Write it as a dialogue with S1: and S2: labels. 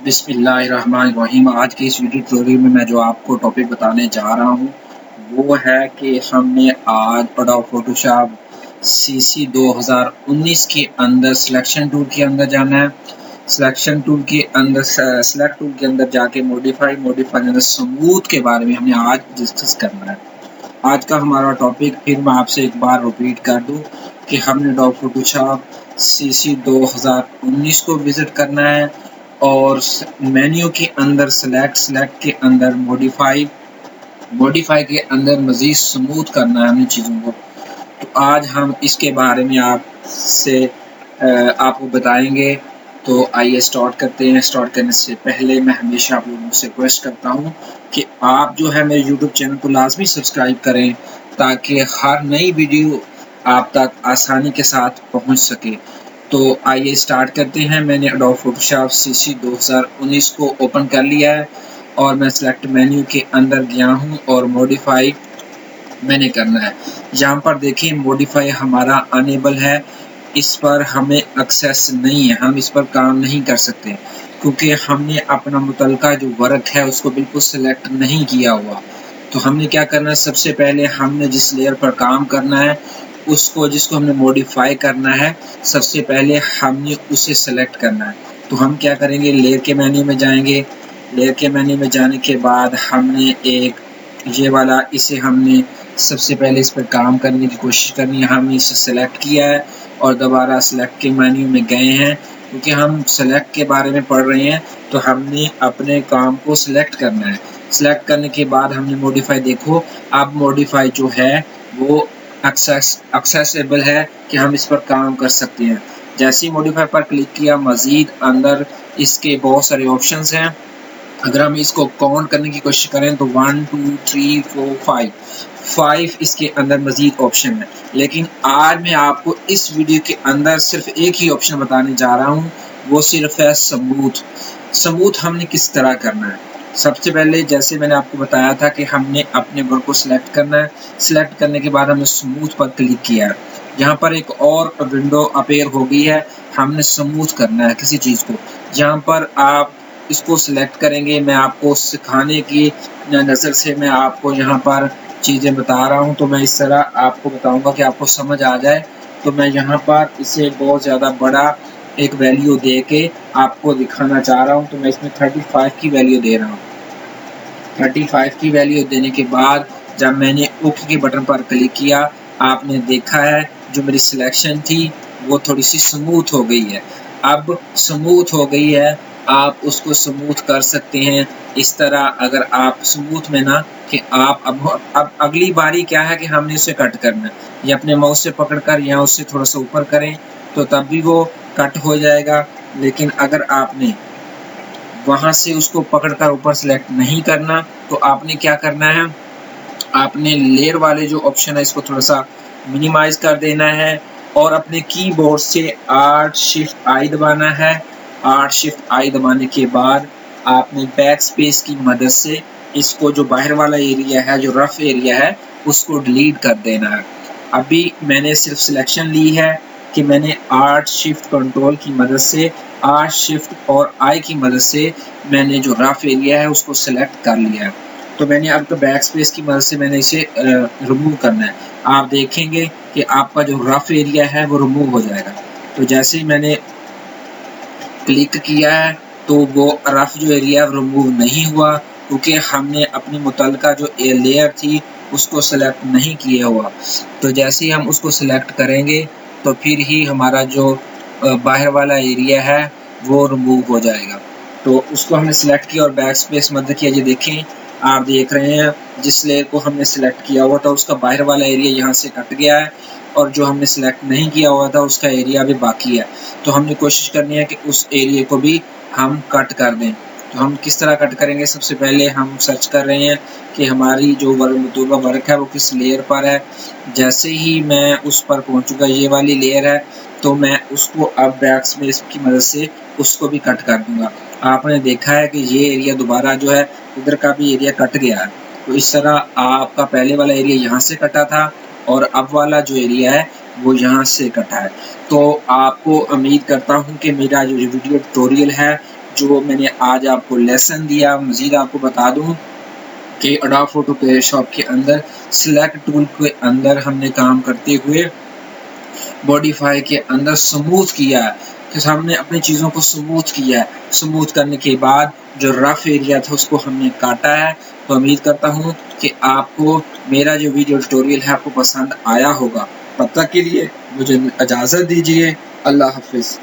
S1: बिस्मिल्लाहिर्रहमानिर्रहीम। आज की इस वीडियो ट्यूटोरियल में मैं जो आपको टॉपिक बताने जा रहा हूँ वो है कि हमने आज एडोब फोटोशॉप सीसी 2019 के अंदर सिलेक्शन टूल के अंदर जाना है। सिलेक्शन टूल के अंदर सेलेक्ट टूल के अंदर जाके मॉडिफाई के अंदर स्मूथ के बारे में हमने आज डिस्कस करना है। आज का हमारा टॉपिक फिर मैं आपसे एक बार रिपीट कर दूं कि हमने एडोब फोटोशॉप सीसी 2019 को विजिट करना है और मेन्यू के अंदर सेलेक्ट के अंदर मॉडिफाई के अंदर मज़ीद स्मूथ करना है हमें चीज़ों को। तो आज हम इसके बारे में आपको बताएंगे। तो आइए स्टार्ट करते हैं। स्टार्ट करने से पहले मैं हमेशा आप लोगों से रिक्वेस्ट करता हूं कि आप जो है मेरे यूट्यूब चैनल को लाजमी सब्सक्राइब करें ताकि हर नई वीडियो आप तक आसानी के साथ पहुंच सके। तो आइए स्टार्ट करते हैं। मैंने एडोब फोटोशॉप सीसी 2019 को ओपन कर लिया है और मैं सेलेक्ट मेन्यू के अंदर गया हूं और मॉडिफाई मैंने करना है। यहाँ पर देखिए मॉडिफाई हमारा अनेबल है, इस पर हमें एक्सेस नहीं है, हम इस पर काम नहीं कर सकते क्योंकि हमने अपना मुतलका जो वर्क है उसको बिल्कुल सेलेक्ट नहीं किया हुआ। तो हमने क्या करना है, सबसे पहले हमने जिस लेयर पर काम करना है जिसको हमने मॉडिफाई करना है, सबसे पहले हमने उसे सेलेक्ट करना है। तो हम क्या करेंगे, लेयर के मेन्यू में जाएंगे। लेयर के मेन्यू में जाने के बाद हमने एक ये वाला इसे हमने सबसे पहले इस पर काम करने की कोशिश करनी है। हमने इसे सेलेक्ट किया है और दोबारा सेलेक्ट के मेन्यू में गए हैं क्योंकि हम सेलेक्ट के बारे में पढ़ रहे हैं। तो हमने अपने काम को सिलेक्ट करना है। सिलेक्ट करने के बाद हमने मॉडिफाई, देखो अब मॉडिफाई जो है वो एक्सेसिबल है कि हम इस पर काम कर सकते हैं। जैसे ही मॉडिफाई पर क्लिक किया, मज़ीद अंदर इसके बहुत सारे ऑप्शंस हैं। अगर हम इसको काउंट करने की कोशिश करें तो 1 2 3 4 5 इसके अंदर मज़ीद ऑप्शन है। लेकिन आज मैं आपको इस वीडियो के अंदर सिर्फ एक ही ऑप्शन बताने जा रहा हूँ, वो सिर्फ है स्मूथ। स्मूथ हमने किस तरह करना है, सबसे पहले जैसे मैंने आपको बताया था कि हमने अपने वर्क को सिलेक्ट करना है। सिलेक्ट करने के बाद हमने स्मूथ पर क्लिक किया है। यहाँ पर एक और विंडो अपेयर हो गई है, हमने स्मूथ करना है किसी चीज़ को। यहाँ पर आप इसको सिलेक्ट करेंगे। मैं आपको सिखाने की नज़र से मैं आपको यहाँ पर चीज़ें बता रहा हूँ, तो मैं इस तरह आपको बताऊँगा कि आपको समझ आ जाए। तो मैं यहाँ पर इसे बहुत ज़्यादा बड़ा एक वैल्यू दे के आपको दिखाना चाह रहा हूँ। तो मैं इसमें 35 की वैल्यू दे रहा हूँ। 35 की वैल्यू देने के बाद जब मैंने ओके के बटन पर क्लिक किया, आपने देखा है जो मेरी सिलेक्शन थी वो थोड़ी सी स्मूथ हो गई है। अब स्मूथ हो गई है, आप उसको स्मूथ कर सकते हैं इस तरह। अगर आप स्मूथ में ना कि आप अब अगली बारी क्या है कि हमने उसे कट करना है, या अपने माउस से पकड़कर या उससे थोड़ा सा ऊपर करें तो तब भी वो कट हो जाएगा। लेकिन अगर आपने वहाँ से उसको पकड़कर ऊपर सेलेक्ट नहीं करना तो आपने क्या करना है, आपने लेयर वाले जो ऑप्शन है इसको थोड़ा सा मिनिमाइज कर देना है और अपने कीबोर्ड से Alt Shift I दबाना है। Alt Shift I दबाने के बाद आपने बैक स्पेस की मदद से इसको जो बाहर वाला एरिया है, जो रफ एरिया है, उसको डिलीट कर देना है। अभी मैंने सिर्फ सिलेक्शन ली है कि मैंने Alt Shift Control की मदद से, Alt Shift और I की मदद से मैंने जो रफ एरिया है उसको सेलेक्ट कर लिया है। तो मैंने अब तो बैक स्पेस की मदद से मैंने इसे रिमूव करना है। आप देखेंगे कि आपका जो रफ एरिया है वो रिमूव हो जाएगा। तो जैसे ही मैंने क्लिक किया है तो वो रफ जो एरिया रिमूव नहीं हुआ क्योंकि हमने अपनी मुतलका जो लेयर थी उसको सेलेक्ट नहीं किया हुआ। तो जैसे ही हम उसको सेलेक्ट करेंगे तो फिर ही हमारा जो बाहर वाला एरिया है वो रिमूव हो जाएगा। तो उसको हमने सेलेक्ट किया और बैक स्पेस मदद किया। ये देखें, आप देख रहे हैं जिस लेयर को हमने सेलेक्ट किया हुआ था उसका बाहर वाला एरिया यहाँ से कट गया है और जो हमने सेलेक्ट नहीं किया हुआ था उसका एरिया भी बाकी है। तो हमने कोशिश करनी है कि उस एरिया को भी हम कट कर दें। तो हम किस तरह कट करेंगे, सबसे पहले हम सर्च कर रहे हैं कि हमारी जो वर्क है वो किस लेयर पर है। जैसे ही मैं उस पर पहुंचूंगा, ये वाली लेयर है, तो मैं उसको अब बैक स्पेस की मदद से उसको भी कट कर दूंगा। आपने देखा है कि ये एरिया दोबारा जो है इधर का भी एरिया कट गया है। तो इस तरह आपका पहले वाला एरिया यहाँ से कटा था और अब वाला जो एरिया है वो यहाँ से कटा है। तो आपको उम्मीद करता हूँ कि मेरा जो वीडियो ट्यूटोरियल है जो मैंने आज आपको लेसन दिया। मज़ीद आपको बता दूँ कि एडोब फोटोशॉप के अंदर सिलेक्ट टूल के अंदर हमने काम करते हुए मॉडिफाई के अंदर स्मूथ किया है, कि हमने अपनी चीज़ों को स्मूथ किया है। स्मूथ करने के बाद जो रफ एरिया था उसको हमने काटा है। तो उम्मीद करता हूँ कि आपको मेरा जो वीडियो ट्यूटोरियल है आपको पसंद आया होगा। तब तक के लिए मुझे इजाज़त दीजिए। अल्लाह हाफिज़।